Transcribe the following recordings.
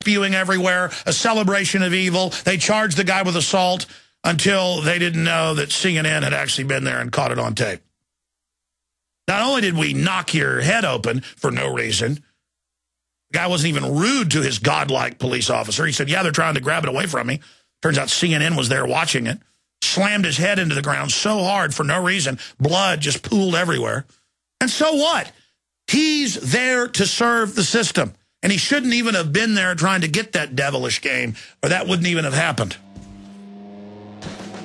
spewing everywhere, a celebration of evil. They charged the guy with assault until they didn't know that CNN had actually been there and caught it on tape. Not only did we knock your head open for no reason, the guy wasn't even rude to his godlike police officer. He said, yeah, they're trying to grab it away from me. Turns out CNN was there watching it. Slammed his head into the ground so hard for no reason. Blood just pooled everywhere. And so what? He's there to serve the system. And he shouldn't even have been there trying to get that devilish game, or that wouldn't even have happened.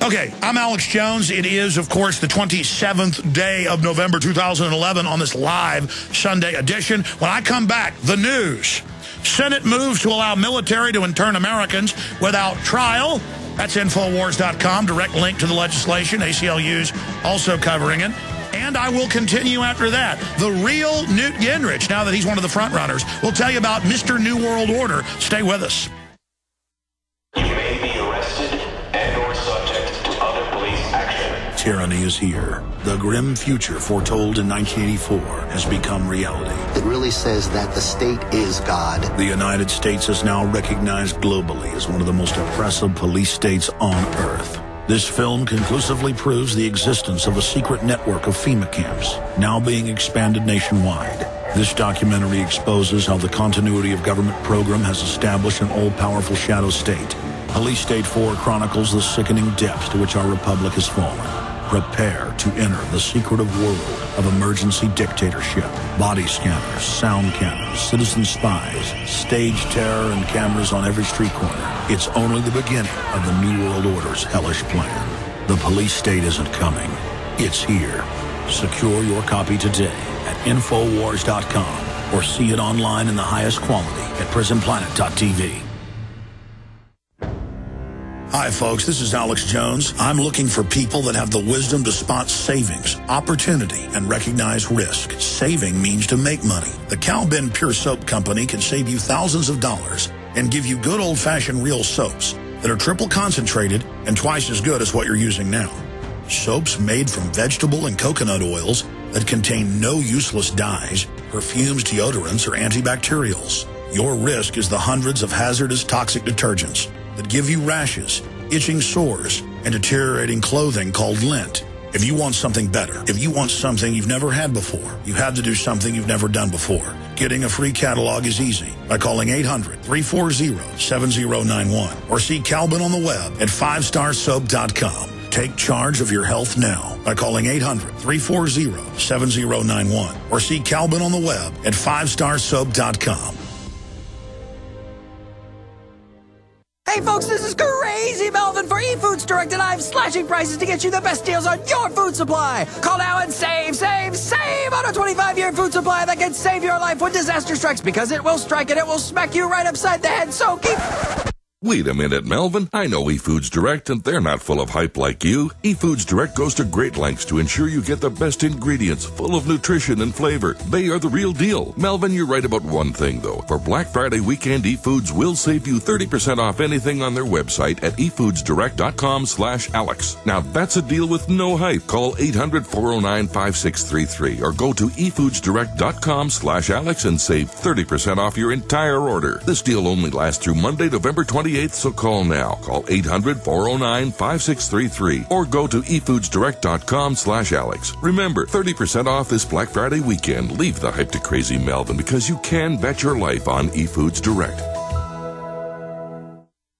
Okay, I'm Alex Jones. It is, of course, the 27th day of November 2011 on this live Sunday edition. When I come back, the news. Senate moves to allow military to intern Americans without trial. That's Infowars.com. Direct link to the legislation. ACLU's also covering it. And I will continue after that. The real Newt Gingrich, now that he's one of the front runners, will tell you about Mr. New World Order. Stay with us. You may be arrested and or subject to other police action. Tyranny is here. The grim future foretold in 1984 has become reality. It really says that the state is God. The United States is now recognized globally as one of the most oppressive police states on Earth. This film conclusively proves the existence of a secret network of FEMA camps, now being expanded nationwide. This documentary exposes how the continuity of government program has established an all-powerful shadow state. Police State 4 chronicles the sickening depths to which our republic has fallen. Prepare to enter the secretive world of emergency dictatorship. Body scanners, sound cannons, citizen spies, stage terror, and cameras on every street corner. It's only the beginning of the New World Order's hellish plan. The police state isn't coming. It's here. Secure your copy today at Infowars.com or see it online in the highest quality at PrisonPlanet.tv. Hi, folks. This is Alex Jones. I'm looking for people that have the wisdom to spot savings, opportunity, and recognize risk. Saving means to make money. The Cal Ben Pure Soap Company can save you thousands of dollars and give you good old-fashioned real soaps that are triple concentrated and twice as good as what you're using now. Soaps made from vegetable and coconut oils that contain no useless dyes, perfumes, deodorants, or antibacterials. Your risk is the hundreds of hazardous toxic detergents that give you rashes, itching sores, and deteriorating clothing called lint. If you want something better, if you want something you've never had before, you have to do something you've never done before. Getting a free catalog is easy by calling 800-340-7091 or see Calvin on the web at 5starsoap.com. Take charge of your health now by calling 800-340-7091 or see Calvin on the web at 5starsoap.com. Hey folks, this is Crazy Melvin for eFoods Direct, and I'm slashing prices to get you the best deals on your food supply. Call now and save on a 25-year food supply that can save your life when disaster strikes, because it will strike and it will smack you right upside the head, so keep... Wait a minute, Melvin. I know eFoods Direct, and they're not full of hype like you. eFoods Direct goes to great lengths to ensure you get the best ingredients, full of nutrition and flavor. They are the real deal. Melvin, you're right about one thing, though. For Black Friday weekend, eFoods will save you 30% off anything on their website at efoodsdirect.com/Alex. Now, that's a deal with no hype. Call 800-409-5633 or go to efoodsdirect.com/Alex and save 30% off your entire order. This deal only lasts through Monday, November 28th, so call now. Call 800-409-5633 or go to efoodsdirect.com/Alex. Remember, 30% off this Black Friday weekend. Leave the hype to Crazy Melvin, because you can bet your life on eFoods Direct.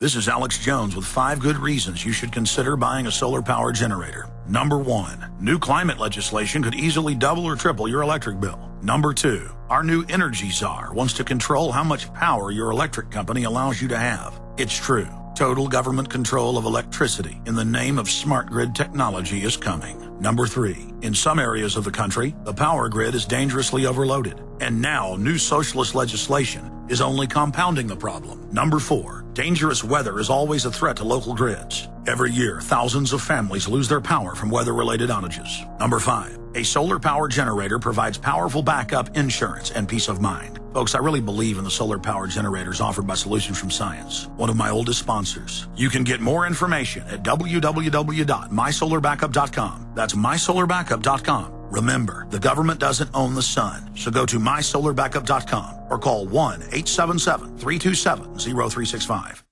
This is Alex Jones with 5 good reasons you should consider buying a solar power generator. Number 1, new climate legislation could easily double or triple your electric bill. Number 2, our new energy czar wants to control how much power your electric company allows you to have. It's true. Total government control of electricity in the name of smart grid technology is coming. Number 3, in some areas of the country, the power grid is dangerously overloaded. And now new socialist legislation is only compounding the problem. Number 4, dangerous weather is always a threat to local grids. Every year, thousands of families lose their power from weather-related outages. Number 5, a solar power generator provides powerful backup insurance and peace of mind. Folks, I really believe in the solar power generators offered by Solutions from Science, one of my oldest sponsors. You can get more information at www.mysolarbackup.com. That's mysolarbackup.com. Remember, the government doesn't own the sun, so go to mysolarbackup.com or call 1-877-327-0365.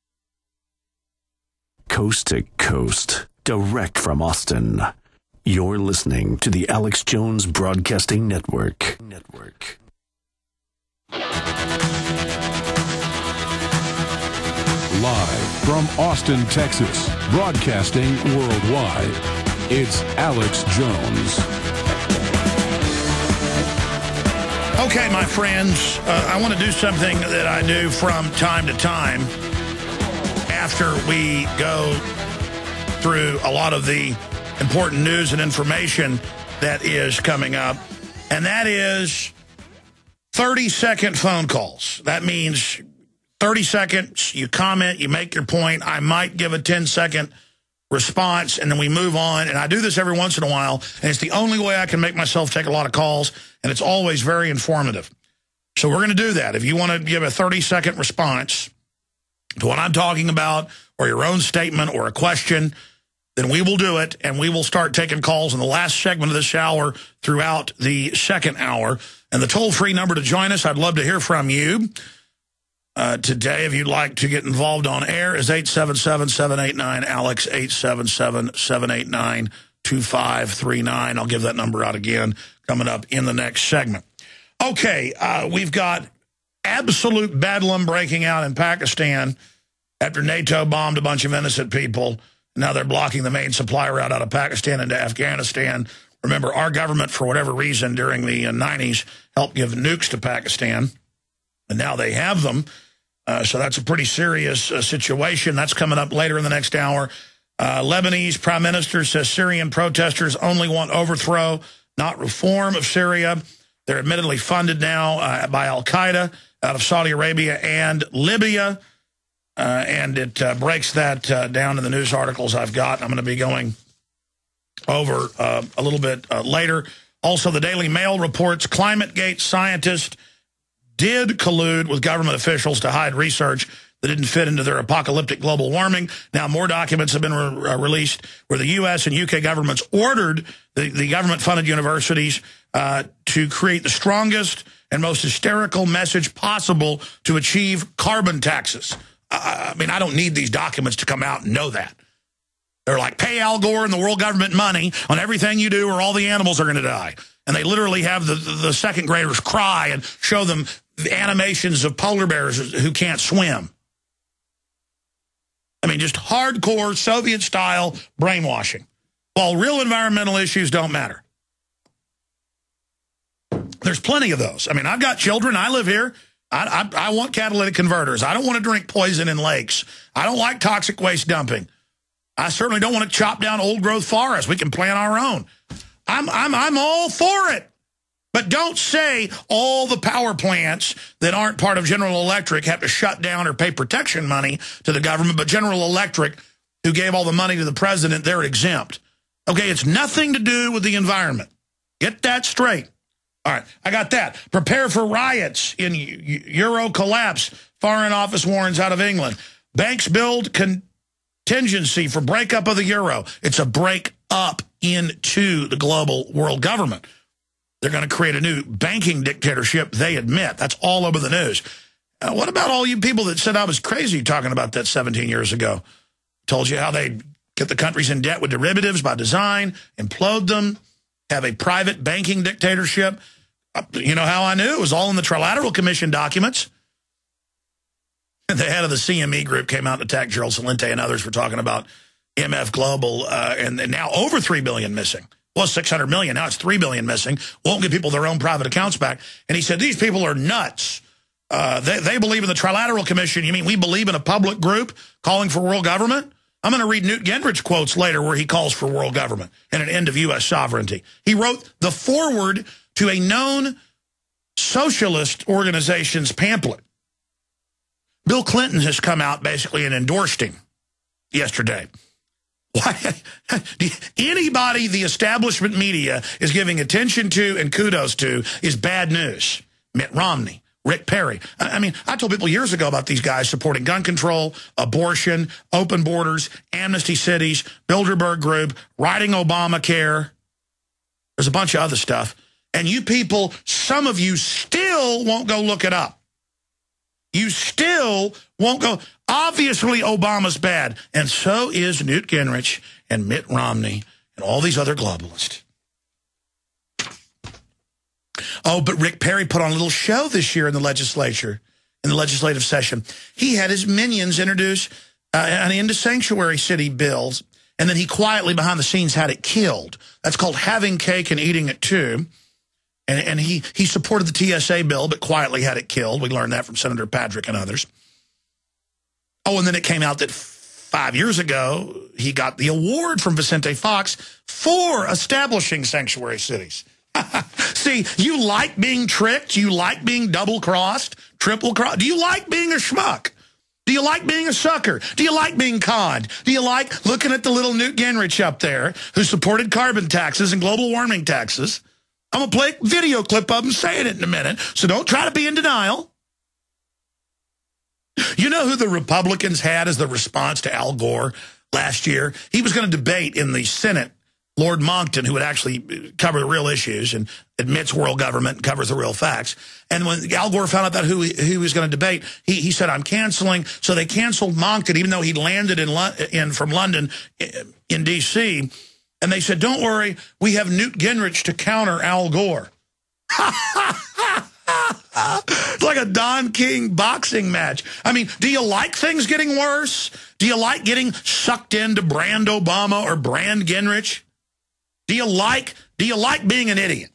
Coast to coast, direct from Austin. You're listening to the Alex Jones Broadcasting Network. Live from Austin, Texas, broadcasting worldwide, it's Alex Jones. Okay, my friends, I want to do something that I do from time to time after we go through a lot of the important news and information that is coming up, and that is 30-second phone calls. That means 30 seconds, you comment, you make your point. I might give a 10-second response, and then we move on. And I do this every once in a while, and it's the only way I can make myself take a lot of calls, and it's always very informative. So we're going to do that. If you want to give a 30-second response to what I'm talking about, or your own statement or a question, then we will do it, and we will start taking calls in the last segment of this hour throughout the second hour. And the toll-free number to join us, I'd love to hear from you. Today, if you'd like to get involved on air, is 877-789-ALEX, 877-789-2539. I'll give that number out again coming up in the next segment. Okay, we've got absolute bedlam breaking out in Pakistan after NATO bombed a bunch of innocent people. Now they're blocking the main supply route out of Pakistan into Afghanistan. Remember, our government, for whatever reason, during the 90s, helped give nukes to Pakistan, and now they have them. So that's a pretty serious situation. That's coming up later in the next hour. Lebanese prime minister says Syrian protesters only want overthrow, not reform of Syria. They're admittedly funded now by al-Qaeda out of Saudi Arabia and Libya. And it breaks that down in the news articles I've got. I'm going to be going over a little bit later. Also, the Daily Mail reports ClimateGate scientists did collude with government officials to hide research that didn't fit into their apocalyptic global warming. Now, more documents have been released where the U.S. and U.K. governments ordered the government-funded universities to create the strongest and most hysterical message possible to achieve carbon taxes. I mean, I don't need these documents to come out and know that. They're like, pay Al Gore and the world government money on everything you do or all the animals are going to die. And they literally have the second graders cry and show them the animations of polar bears who can't swim. I mean, just hardcore Soviet-style brainwashing, while real environmental issues don't matter. There's plenty of those. I mean, I've got children. I live here. I want catalytic converters. I don't want to drink poison in lakes. I don't like toxic waste dumping. I certainly don't want to chop down old-growth forests. We can plant our own. I'm all for it. But don't say all the power plants that aren't part of General Electric have to shut down or pay protection money to the government, but General Electric, who gave all the money to the president, they're exempt. Okay, it's nothing to do with the environment. Get that straight. All right, I got that. Prepare for riots in Euro collapse. Foreign Office warns out of England. Banks build contingency for breakup of the euro. It's a break up into the global world government. They're going to create a new banking dictatorship, they admit. That's all over the news. What about all you people that said I was crazy talking about that 17 years ago? Told you how they get the countries in debt with derivatives by design, implode them, have a private banking dictatorship. You know how I knew? It was all in the Trilateral Commission documents. The head of the CME group came out and attacked Gerald Celente and others for talking about MF Global, and now over $3 billion missing. Well, $600 million. Now it's $3 billion missing. Won't give people their own private accounts back. And he said, these people are nuts. They believe in the Trilateral Commission. You mean we believe in a public group calling for world government? I'm going to read Newt Gingrich quotes later where he calls for world government and an end of U.S. sovereignty. He wrote the foreword to a known socialist organization's pamphlet. Bill Clinton has come out basically and endorsed him yesterday. Why? Anybody the establishment media is giving attention to and kudos to is bad news. Mitt Romney, Rick Perry. I mean, I told people years ago about these guys supporting gun control, abortion, open borders, amnesty cities, Bilderberg Group, writing Obamacare. There's a bunch of other stuff. And you people, some of you still won't go look it up. you still won't go. Obviously, Obama's bad, and so is Newt Gingrich and Mitt Romney and all these other globalists. Oh, but Rick Perry put on a little show this year in the legislature, in the legislative session. He had his minions introduce an end to sanctuary city bills, and then he quietly behind the scenes had it killed. That's called having cake and eating it too. And he supported the TSA bill, but quietly had it killed. We learned that from Senator Patrick and others. Oh, and then it came out that 5 years ago, he got the award from Vicente Fox for establishing sanctuary cities. See, you like being tricked? You like being double-crossed, triple-crossed? Do you like being a schmuck? Do you like being a sucker? Do you like being conned? Do you like looking at the little Newt Gingrich up there who supported carbon taxes and global warming taxes? I'm going to play a video clip of him saying it in a minute, so don't try to be in denial. You know who the Republicans had as the response to Al Gore last year? He was going to debate in the Senate Lord Monckton, who would actually cover the real issues and admits world government and covers the real facts. And when Al Gore found out that who he was going to debate, he said, I'm canceling. So they canceled Monckton, even though he landed from London in D.C., and they said, don't worry, we have Newt Gingrich to counter Al Gore. It's like a Don King boxing match. I mean, do you like things getting worse? Do you like getting sucked into Brand Obama or Brand Gingrich? Do you like being an idiot?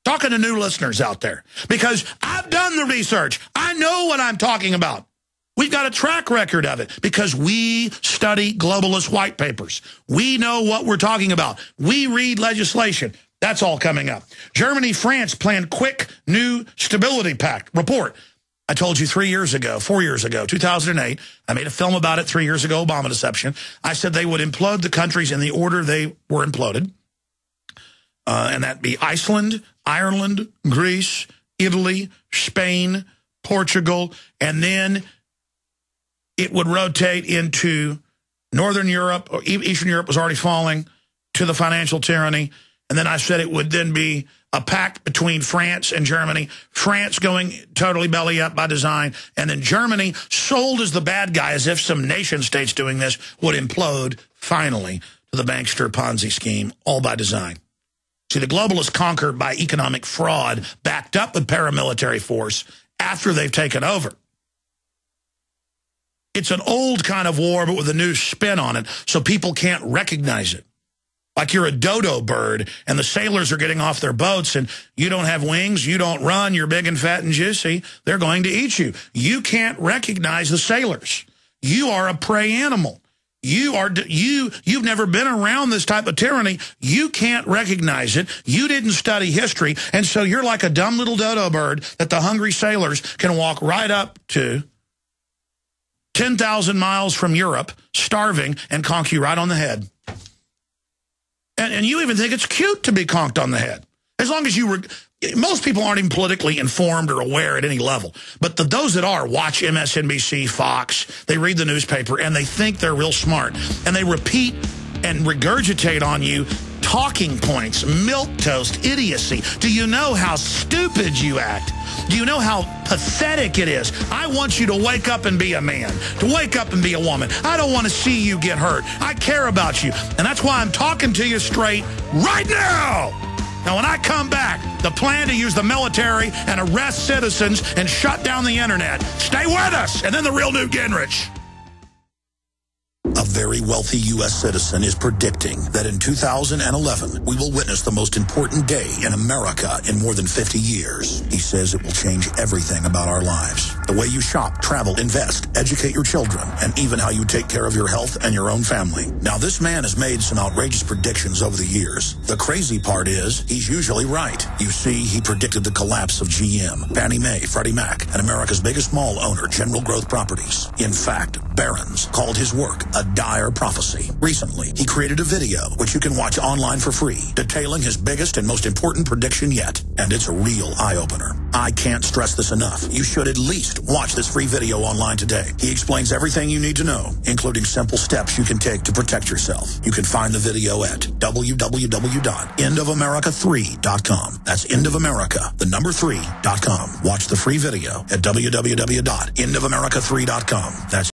Talking to new listeners out there. Because I've done the research. I know what I'm talking about. We've got a track record of it because we study globalist white papers. We know what we're talking about. We read legislation. That's all coming up. Germany, France plan quick new stability pact report. I told you 4 years ago, 2008, I made a film about it 3 years ago, Obama deception. I said they would implode the countries in the order they were imploded. And that'd be Iceland, Ireland, Greece, Italy, Spain, Portugal, and then it would rotate into Northern Europe, or Eastern Europe was already falling, to the financial tyranny. And then I said it would then be a pact between France and Germany, France going totally belly up by design, and then Germany, sold as the bad guy, as if some nation states doing this, would implode finally to the bankster Ponzi scheme, all by design. See, the globalists conquer by economic fraud, backed up with paramilitary force after they've taken over. It's an old kind of war, but with a new spin on it, so people can't recognize it. Like you're a dodo bird, and the sailors are getting off their boats, and you don't have wings, you don't run, you're big and fat and juicy, they're going to eat you. You can't recognize the sailors. You are a prey animal. You've never been around this type of tyranny. You can't recognize it. You didn't study history, and so you're like a dumb little dodo bird that the hungry sailors can walk right up to 10,000 miles from Europe, starving, and conk you right on the head. And you even think it's cute to be conked on the head. As long as most people aren't even politically informed or aware at any level. But those that are watch MSNBC, Fox, they read the newspaper, and they think they're real smart. And they repeat and regurgitate on you talking points, milquetoast, idiocy. Do you know how stupid you act? Do you know how pathetic it is? I want you to wake up and be a man, to wake up and be a woman. I don't want to see you get hurt. I care about you. And that's why I'm talking to you straight right now. Now, when I come back, the plan to use the military and arrest citizens and shut down the internet. Stay with us. And then the real Newt Gingrich. A very wealthy U.S. citizen is predicting that in 2011, we will witness the most important day in America in more than 50 years. He says it will change everything about our lives. The way you shop, travel, invest, educate your children, and even how you take care of your health and your own family. Now, this man has made some outrageous predictions over the years. The crazy part is, he's usually right. You see, he predicted the collapse of GM, Fannie Mae, Freddie Mac, and America's biggest mall owner, General Growth Properties. In fact, Barron's called his work a dire prophecy. Recently, he created a video, which you can watch online for free, detailing his biggest and most important prediction yet. And it's a real eye-opener. I can't stress this enough. You should at least watch this free video online today. He explains everything you need to know, including simple steps you can take to protect yourself. You can find the video at www.endofamerica3.com. That's endofamerica3.com. Watch the free video at www.endofamerica3.com. That's